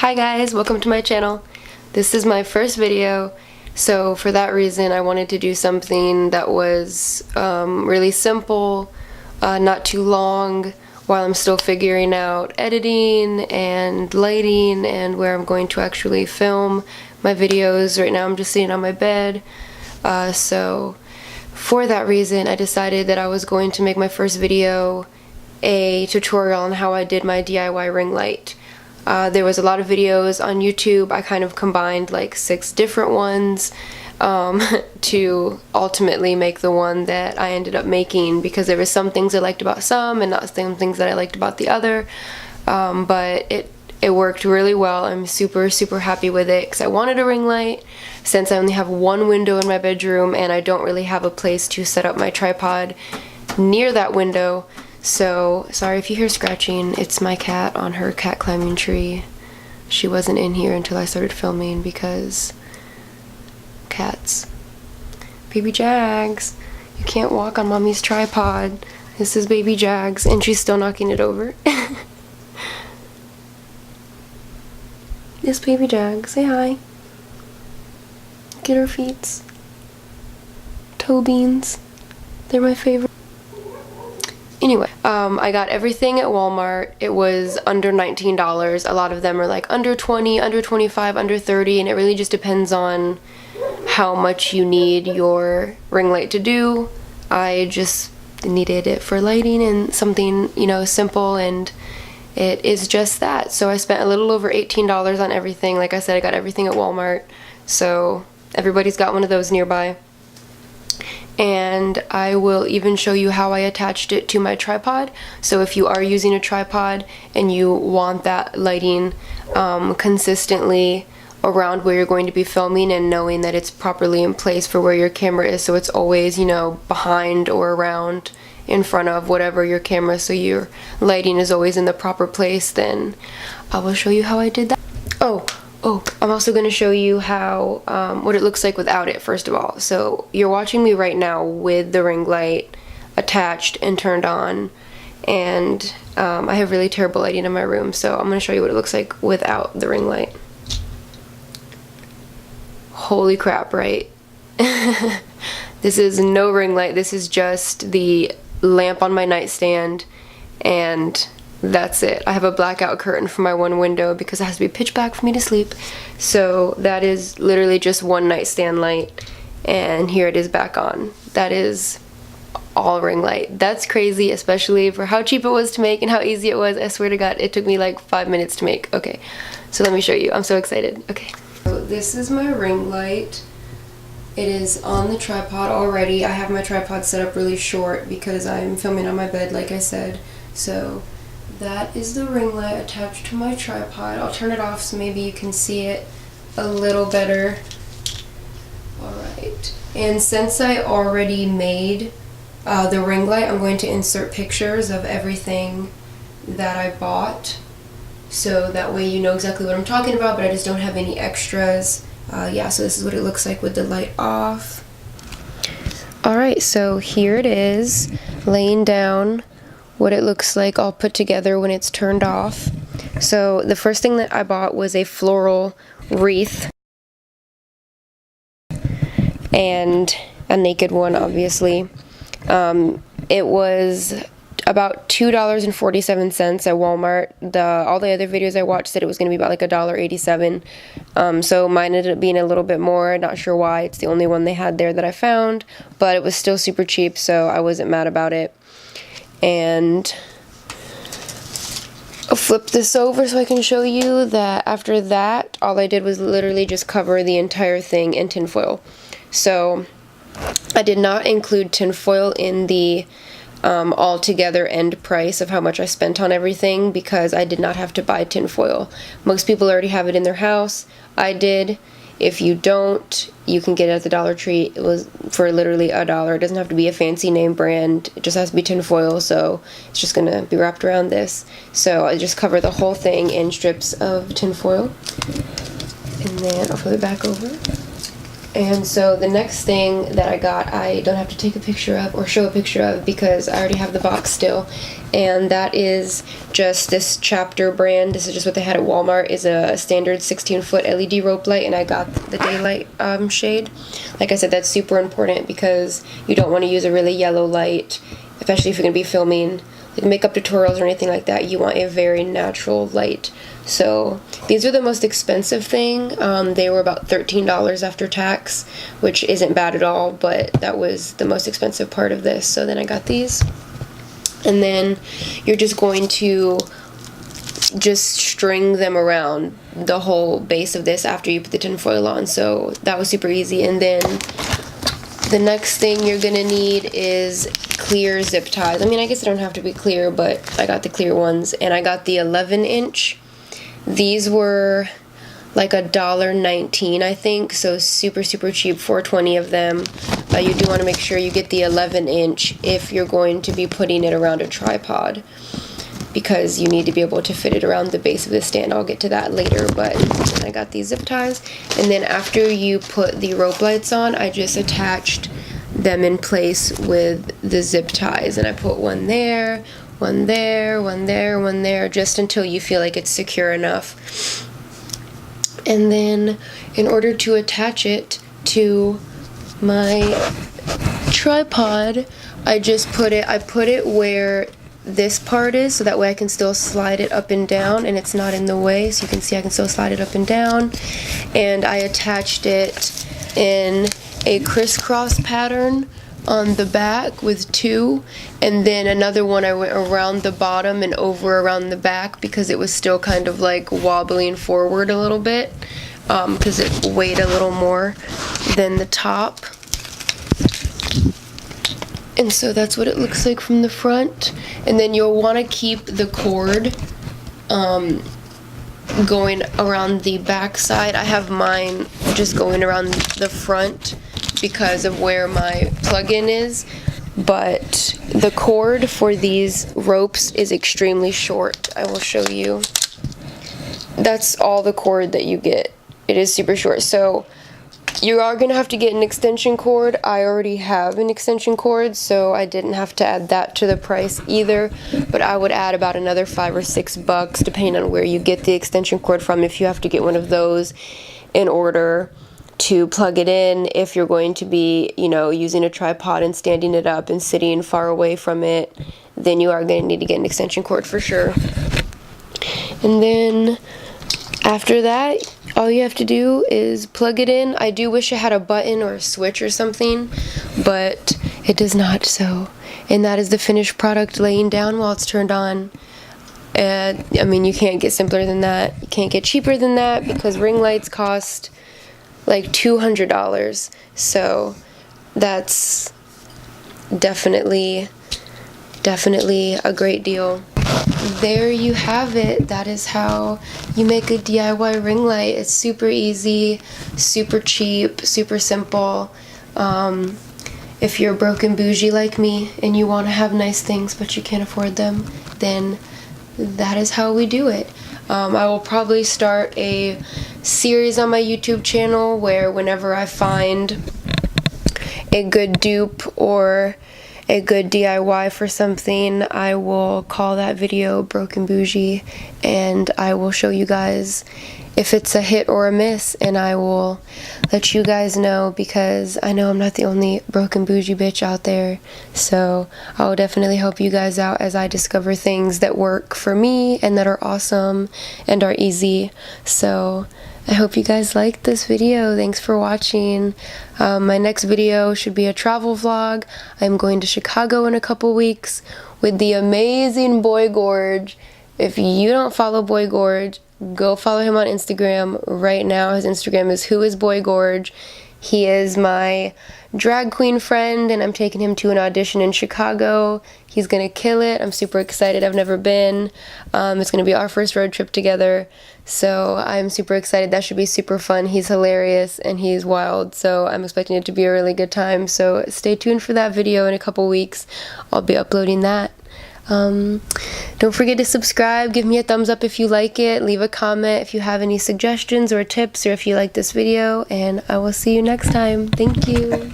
Hi guys, welcome to my channel. This is my first video, so for that reason I wanted to do something that was really simple, not too long, while I'm still figuring out editing and lighting and where I'm going to actually film my videos. Right now I'm just sitting on my bed, so for that reason I decided that I was going to make my first video a tutorial on how I did my DIY ring light. There was a lot of videos on YouTube. I kind of combined like 6 different ones to ultimately make the one that I ended up making, because there were some things I liked about some and not some things that I liked about the other, but it worked really well. I'm super happy with it because I wanted a ring light since I only have one window in my bedroom and I don't really have a place to set up my tripod near that window. So, sorry if you hear scratching, it's my cat on her cat climbing tree. She wasn't in here until I started filming because cats. Baby Jags, you can't walk on mommy's tripod. This is baby Jags, and she's still knocking it over. This baby Jag, say hi. Get her feet. Toe beans, they're my favorite. Anyway, I got everything at Walmart. It was under $19. A lot of them are like under 20, under 25, under 30, and it really just depends on how much you need your ring light to do. I just needed it for lighting and something, you know, simple, and it is just that. So I spent a little over $18 on everything. Like I said, I got everything at Walmart, so everybody's got one of those nearby. And I will even show you how I attached it to my tripod. So if you are using a tripod and you want that lighting consistently around where you're going to be filming, and knowing that it's properly in place for where your camera is, so it's always, you know, behind or around, in front of, whatever your camera, so your lighting is always in the proper place, then I will show you how I did that. Oh, I'm also going to show you how, what it looks like without it, first of all. So you're watching me right now with the ring light attached and turned on, and I have really terrible lighting in my room, so I'm going to show you what it looks like without the ring light. Holy crap, right? This is no ring light, this is just the lamp on my nightstand, and that's it. I have a blackout curtain for my one window because it has to be pitch black for me to sleep. So that is literally just one nightstand light, and here it is back on. That is all ring light. That's crazy, especially for how cheap it was to make and how easy it was. I swear to God, it took me like 5 minutes to make. Okay, so let me show you. I'm so excited. Okay. So this is my ring light. It is on the tripod already. I have my tripod set up really short because I'm filming on my bed, like I said. So that is the ring light attached to my tripod. I'll turn it off so maybe you can see it a little better. Alright, and since I already made the ring light, I'm going to insert pictures of everything that I bought, so that way you know exactly what I'm talking about, but I just don't have any extras. Yeah, so this is what it looks like with the light off. Alright, so here it is, laying down what it looks like all put together when it's turned off. So the first thing that I bought was a floral wreath, and a naked one, obviously. It was about $2.47 at Walmart. All the other videos I watched said it was going to be about like $1.87. So mine ended up being a little bit more. Not sure why. It's the only one they had there that I found, but it was still super cheap, so I wasn't mad about it. And I'll flip this over so I can show you that after that, all I did was literally just cover the entire thing in tinfoil. So I did not include tinfoil in the altogether end price of how much I spent on everything, because I did not have to buy tinfoil. Most people already have it in their house. I did. If you don't, you can get it at the Dollar Tree. It was for literally $1. It doesn't have to be a fancy name brand. It just has to be tinfoil, so it's just going to be wrapped around this. So I just cover the whole thing in strips of tinfoil. And then I'll flip it back over. And so the next thing that I got, I don't have to take a picture of or show a picture of because I already have the box still. and that is just this Chapter brand. This is just what they had at Walmart. Is a standard 16-foot LED rope light, and I got the daylight shade. Like I said, that's super important because you don't want to use a really yellow light, especially if you're going to be filming like makeup tutorials or anything like that. You want a very natural light. So these are the most expensive thing. They were about $13 after tax, which isn't bad at all, but that was the most expensive part of this. So then I got these. And then you're just going to just string them around the whole base of this after you put the tinfoil on. So that was super easy. And then the next thing you're gonna need is clear zip ties. I mean, I guess they don't have to be clear, but I got the clear ones. And I got the 11-inch. These were like $1.19, I think, so super cheap, 420 of them. You do want to make sure you get the 11-inch if you're going to be putting it around a tripod, because you need to be able to fit it around the base of the stand. I'll get to that later, but I got these zip ties. And then after you put the rope lights on, I just attached them in place with the zip ties, and I put one there, one there, one there, one there, just until you feel like it's secure enough. And then in order to attach it to my tripod, I put it where this part is, so that way I can still slide it up and down and it's not in the way. So you can see I can still slide it up and down. And I attached it in a crisscross pattern on the back with two, and then another one I went around the bottom and over around the back because it was still kind of like wobbling forward a little bit, because it weighed a little more than the top. And so that's what it looks like from the front. And then you'll want to keep the cord going around the back side. I have mine just going around the front because of where my plug-in is, but the cord for these ropes is extremely short. I will show you. That's all the cord that you get. It is super short, so you are going to have to get an extension cord. I already have an extension cord, so I didn't have to add that to the price either, but I would add about another $5 or $6 depending on where you get the extension cord from, if you have to get one of those in order to plug it in, if you're going to be, you know, using a tripod and standing it up and sitting far away from it, then you are going to need to get an extension cord for sure. And then after that, all you have to do is plug it in. I do wish it had a button or a switch or something, but it does not, so. And that is the finished product laying down while it's turned on. And I mean, you can't get simpler than that. You can't get cheaper than that because ring lights cost like $200, so that's definitely a great deal. There you have it. That is how you make a DIY ring light. It's super easy, super cheap, super simple. If you're broken bougie like me and you want to have nice things but you can't afford them, then that is how we do it. I will probably start a series on my YouTube channel where whenever I find a good dupe or a good DIY for something, I will call that video Broken Bougie, and I will show you guys if it's a hit or a miss, and I will let you guys know, because I know I'm not the only broken bougie bitch out there. So I'll definitely help you guys out as I discover things that work for me and that are awesome and are easy. So I hope you guys liked this video. Thanks for watching. My next video should be a travel vlog. I'm going to Chicago in a couple weeks with the amazing Boy Gorge. If you don't follow Boy Gorge, go follow him on Instagram right now. His Instagram is whoisboygorge. He is my drag queen friend, and I'm taking him to an audition in Chicago. He's gonna kill it. I'm super excited. I've never been. It's gonna be our first road trip together, so I'm super excited. That should be super fun. He's hilarious and he's wild, so I'm expecting it to be a really good time. So stay tuned for that video in a couple weeks. I'll be uploading that. Don't forget to subscribe, give me a thumbs up if you like it, leave a comment if you have any suggestions or tips, or if you like this video, and I will see you next time. Thank you.